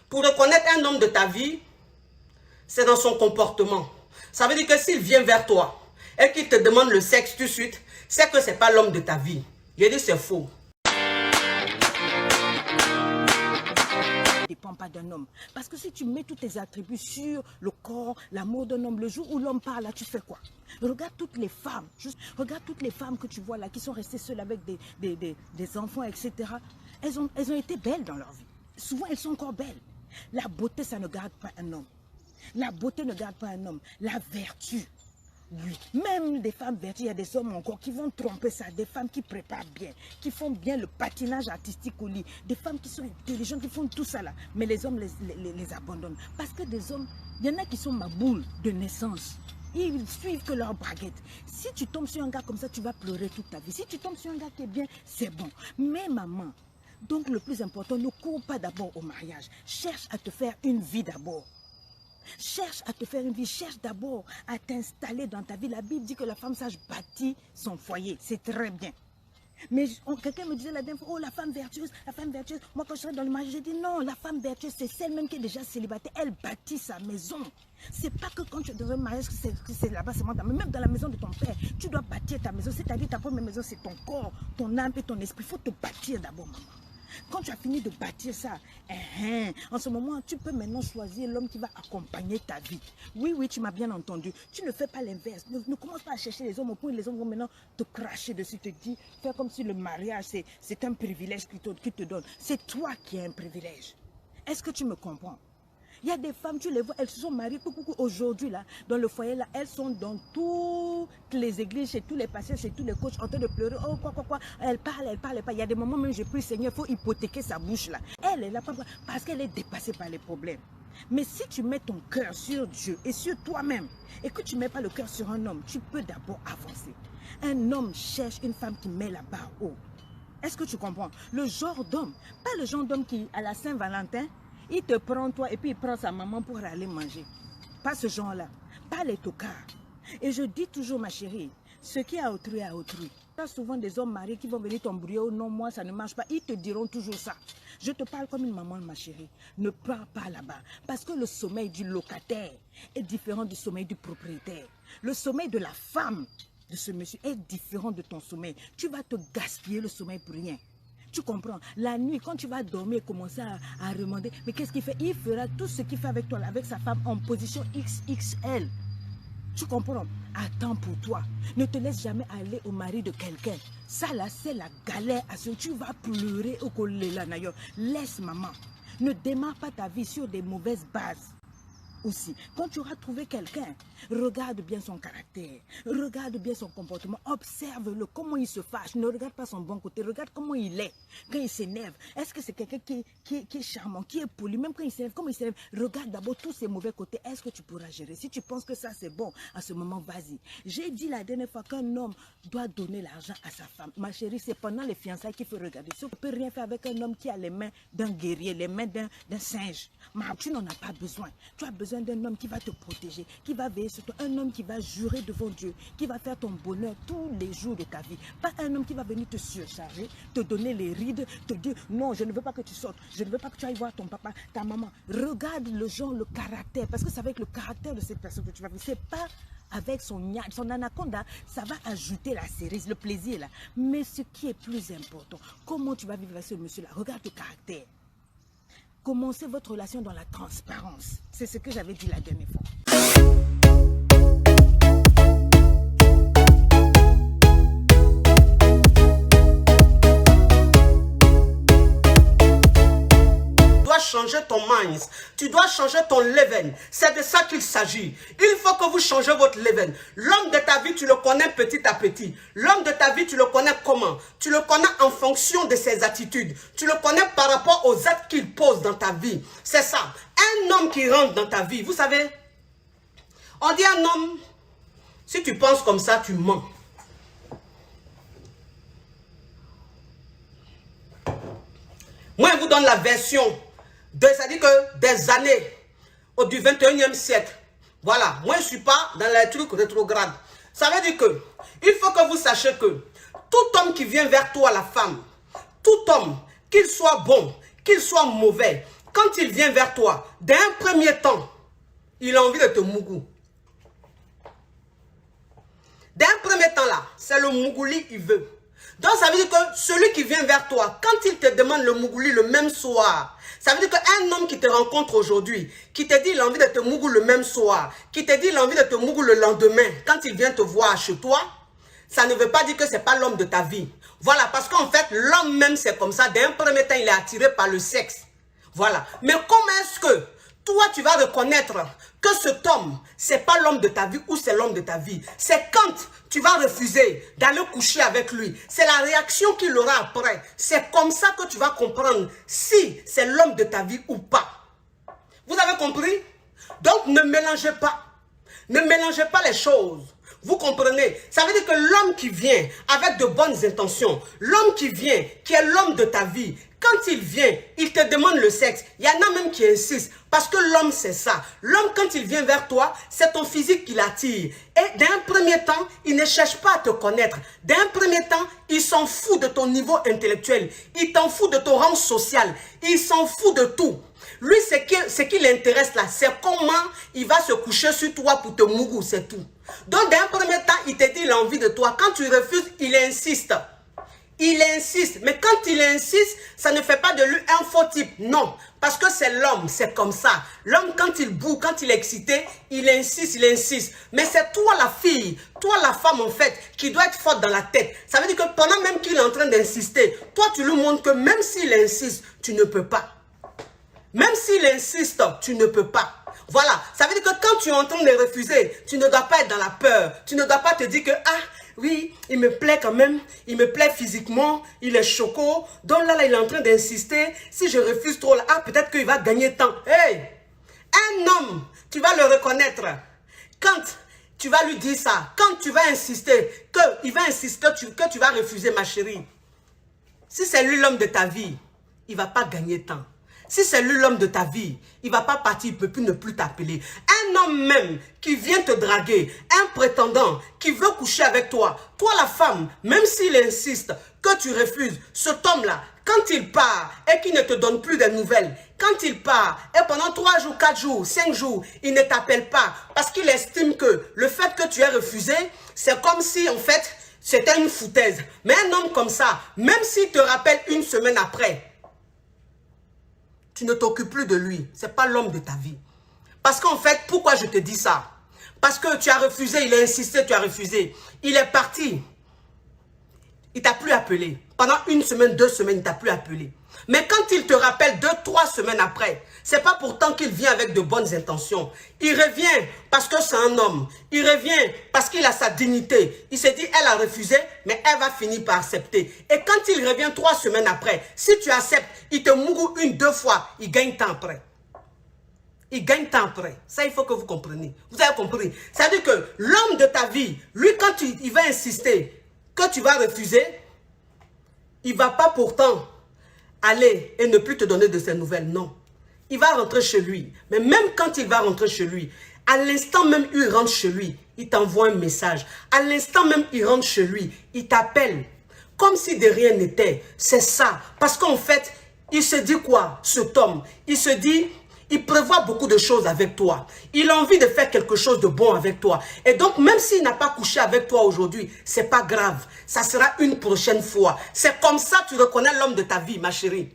Pour reconnaître un homme de ta vie, c'est dans son comportement. Ça veut dire que s'il vient vers toi et qu'il te demande le sexe tout de suite, c'est que ce n'est pas l'homme de ta vie. J'ai dit c'est faux. Ne dépend pas d'un homme. Parce que si tu mets tous tes attributs sur le corps, l'amour d'un homme, le jour où l'homme parle, là, tu fais quoi? Regarde toutes les femmes. Regarde toutes les femmes que tu vois là, qui sont restées seules avec des enfants, etc. Elles ont été belles dans leur vie. Souvent, elles sont encore belles. La beauté, ça ne garde pas un homme. La beauté ne garde pas un homme. La vertu, oui. Même des femmes vertueuses, il y a des hommes encore qui vont tromper ça. Des femmes qui préparent bien, qui font bien le patinage artistique au lit. Des femmes qui sont intelligentes, qui font tout ça là. Mais les hommes les abandonnent. Parce que des hommes, il y en a qui sont maboules de naissance. Ils suivent que leur baguette. Si tu tombes sur un gars comme ça, tu vas pleurer toute ta vie. Si tu tombes sur un gars qui est bien, c'est bon. Mais maman, donc le plus important, ne cours pas d'abord au mariage. Cherche à te faire une vie d'abord. Cherche à te faire une vie, cherche d'abord à t'installer dans ta vie. La Bible dit que la femme sage bâtit son foyer, c'est très bien. Mais quelqu'un me disait la dernière fois, oh la femme vertueuse, la femme vertueuse. Moi quand je serais dans le mariage, j'ai dit non, la femme vertueuse c'est celle même qui est déjà célibataire, elle bâtit sa maison. C'est pas que quand tu es dans un mariage que c'est là-bas seulement, mais même dans la maison de ton père, tu dois bâtir ta maison. C'est-à-dire ta première maison c'est ton corps, ton âme et ton esprit. Il faut te bâtir d'abord maman. Quand tu as fini de bâtir ça, en ce moment, tu peux maintenant choisir l'homme qui va accompagner ta vie. Oui, oui, tu m'as bien entendu. Tu ne fais pas l'inverse. Ne commence pas à chercher les hommes au point où les hommes vont maintenant te cracher dessus, te dire, faire comme si le mariage, c'est un privilège qu'ils te donnent. C'est toi qui as un privilège. Est-ce que tu me comprends? Il y a des femmes, tu les vois, elles se sont mariées aujourd'hui, là, dans le foyer, là, elles sont dans toutes les églises, chez tous les pasteurs, chez tous les coachs, en train de pleurer. Oh, quoi. Elle parle pas. Il y a des moments même, j'ai pris, Seigneur, il faut hypothéquer sa bouche, là. Elle est là, parce qu'elle est dépassée par les problèmes. Mais si tu mets ton cœur sur Dieu et sur toi-même, et que tu ne mets pas le cœur sur un homme, tu peux d'abord avancer. Un homme cherche une femme qui met la barre haut. Est-ce que tu comprends? Le genre d'homme, pas le genre d'homme qui, à la Saint-Valentin, il te prend toi et puis il prend sa maman pour aller manger. Pas ce genre-là. Pas les tocards. Et je dis toujours, ma chérie, ce qui est à autrui est à autrui. Tu as souvent des hommes mariés qui vont venir t'embrouiller. Oh non, moi, ça ne marche pas. Ils te diront toujours ça. Je te parle comme une maman, ma chérie. Ne pars pas là-bas. Parce que le sommeil du locataire est différent du sommeil du propriétaire. Le sommeil de la femme de ce monsieur est différent de ton sommeil. Tu vas te gaspiller le sommeil pour rien. Tu comprends? La nuit, quand tu vas dormir et commencer à demander, mais qu'est-ce qu'il fait? Il fera tout ce qu'il fait avec toi, avec sa femme, en position XXL. Tu comprends? Attends pour toi. Ne te laisse jamais aller au mari de quelqu'un. Ça là, c'est la galère à ce que tu vas pleurer au collet là, d'ailleurs. Laisse maman. Ne démarre pas ta vie sur des mauvaises bases. Aussi, quand tu auras trouvé quelqu'un, regarde bien son caractère, regarde bien son comportement, observe-le, comment il se fâche, ne regarde pas son bon côté, regarde comment il est, quand il s'énerve. Est-ce que c'est quelqu'un qui est charmant, qui est poli, même quand il s'énerve, comment il s'énerve? Regarde d'abord tous ses mauvais côtés, est-ce que tu pourras gérer? Si tu penses que ça c'est bon, à ce moment, vas-y. J'ai dit la dernière fois qu'un homme doit donner l'argent à sa femme. Ma chérie, c'est pendant les fiançailles qu'il faut regarder. Tu ne peux rien faire avec un homme qui a les mains d'un guerrier, les mains d'un singe. Mais tu n'en as pas besoin. Tu as besoin d'un homme qui va te protéger, qui va veiller sur toi, un homme qui va jurer devant Dieu, qui va faire ton bonheur tous les jours de ta vie. Pas un homme qui va venir te surcharger, te donner les rides, te dire non, je ne veux pas que tu sortes, je ne veux pas que tu ailles voir ton papa, ta maman. Regarde le genre, le caractère, parce que c'est avec le caractère de cette personne que tu vas vivre. C'est pas avec son anaconda, ça va ajouter la cerise, le plaisir là. Mais ce qui est plus important, comment tu vas vivre avec ce monsieur-là? Regarde le caractère. Commencez votre relation dans la transparence. C'est ce que j'avais dit la dernière fois. Tu dois changer ton mind, tu dois changer ton level. C'est de ça qu'il s'agit. Il faut que vous changez votre level. L'homme de ta vie, tu le connais petit à petit. L'homme de ta vie, tu le connais comment? Tu le connais en fonction de ses attitudes. Tu le connais par rapport aux actes qu'il pose dans ta vie. C'est ça. Un homme qui rentre dans ta vie, vous savez, on dit un homme, si tu penses comme ça, tu mens. Moi, je vous donne la version. C'est-à-dire que des années du 21e siècle. Voilà, moi je ne suis pas dans les trucs rétrogrades. Ça veut dire que il faut que vous sachiez que tout homme qui vient vers toi, la femme, tout homme, qu'il soit bon, qu'il soit mauvais, quand il vient vers toi, d'un premier temps, il a envie de te mougou. D'un premier temps là, c'est le mougouli il veut. Donc ça veut dire que celui qui vient vers toi, quand il te demande le mougouli le même soir, ça veut dire qu'un homme qui te rencontre aujourd'hui, qui te dit il a envie de te mougou le même soir, qui te dit il a envie de te mougou le lendemain, quand il vient te voir chez toi, ça ne veut pas dire que ce n'est pas l'homme de ta vie. Voilà, parce qu'en fait, l'homme même c'est comme ça. D'un premier temps, il est attiré par le sexe. Voilà. Mais comment est-ce que toi, tu vas reconnaître que cet homme, ce n'est pas l'homme de ta vie ou c'est l'homme de ta vie? C'est quand tu vas refuser d'aller coucher avec lui. C'est la réaction qu'il aura après. C'est comme ça que tu vas comprendre si c'est l'homme de ta vie ou pas. Vous avez compris? Donc, ne mélangez pas. Ne mélangez pas les choses. Vous comprenez? Ça veut dire que l'homme qui vient avec de bonnes intentions, l'homme qui vient, qui est l'homme de ta vie, quand il vient, il te demande le sexe. Il y en a même qui insistent. Parce que l'homme, c'est ça. L'homme, quand il vient vers toi, c'est ton physique qui l'attire. Et d'un premier temps, il ne cherche pas à te connaître. D'un premier temps, il s'en fout de ton niveau intellectuel. Il t'en fout de ton rang social. Il s'en fout de tout. Lui, ce qui l'intéresse là, c'est comment il va se coucher sur toi pour te mougou, c'est tout. Donc, d'un premier temps, il te dit il a envie de toi. Quand tu refuses, il insiste. Il insiste. Mais quand il insiste, ça ne fait pas de lui un faux type. Non. Parce que c'est l'homme, c'est comme ça. L'homme, quand il boue, quand il est excité, il insiste, il insiste. Mais c'est toi la fille, toi la femme en fait, qui doit être forte dans la tête. Ça veut dire que pendant même qu'il est en train d'insister, toi tu lui montres que même s'il insiste, tu ne peux pas. Même s'il insiste, tu ne peux pas. Voilà, ça veut dire que quand tu es en train de refuser, tu ne dois pas être dans la peur. Tu ne dois pas te dire que, ah, oui, il me plaît quand même, il me plaît physiquement, il est choco. Donc là, il est en train d'insister. Si je refuse trop, là, ah, peut-être qu'il va gagner temps. Hey, un homme, tu vas le reconnaître. Quand tu vas lui dire ça, quand tu vas insister, qu'il va insister que tu vas refuser, ma chérie. Si c'est lui l'homme de ta vie, il ne va pas gagner temps. Si c'est lui l'homme de ta vie, il ne va pas partir, il ne peut plus ne plus t'appeler. Un homme même qui vient te draguer, un prétendant qui veut coucher avec toi, toi la femme, même s'il insiste que tu refuses, cet homme-là, quand il part et qu'il ne te donne plus de nouvelles, quand il part et pendant 3 jours, 4 jours, 5 jours, il ne t'appelle pas parce qu'il estime que le fait que tu aies refusé, c'est comme si en fait c'était une foutaise. Mais un homme comme ça, même s'il te rappelle une semaine après, tu ne t'occupes plus de lui. Ce n'est pas l'homme de ta vie. Parce qu'en fait, pourquoi je te dis ça? Parce que tu as refusé, il a insisté, tu as refusé. Il est parti. Il ne t'a plus appelé. Pendant 1 semaine, 2 semaines, il ne t'a plus appelé. Mais quand il te rappelle 2, 3 semaines après, ce n'est pas pourtant qu'il vient avec de bonnes intentions. Il revient parce que c'est un homme. Il revient parce qu'il a sa dignité. Il s'est dit, elle a refusé, mais elle va finir par accepter. Et quand il revient 3 semaines après, si tu acceptes, il te mourou 1, 2 fois, il gagne temps après. Il gagne temps après. Ça, il faut que vous compreniez. Vous avez compris. C'est-à-dire que l'homme de ta vie, lui, quand il va insister que tu vas refuser, il ne va pas pourtant aller et ne plus te donner de ses nouvelles. Non. Il va rentrer chez lui. Mais même quand il va rentrer chez lui, à l'instant même où il rentre chez lui, il t'envoie un message. À l'instant même où il rentre chez lui, il t'appelle. Comme si de rien n'était. C'est ça. Parce qu'en fait, il se dit quoi, cet homme? Il se dit, il prévoit beaucoup de choses avec toi. Il a envie de faire quelque chose de bon avec toi. Et donc, même s'il n'a pas couché avec toi aujourd'hui, c'est pas grave. Ça sera une prochaine fois. C'est comme ça que tu reconnais l'homme de ta vie, ma chérie.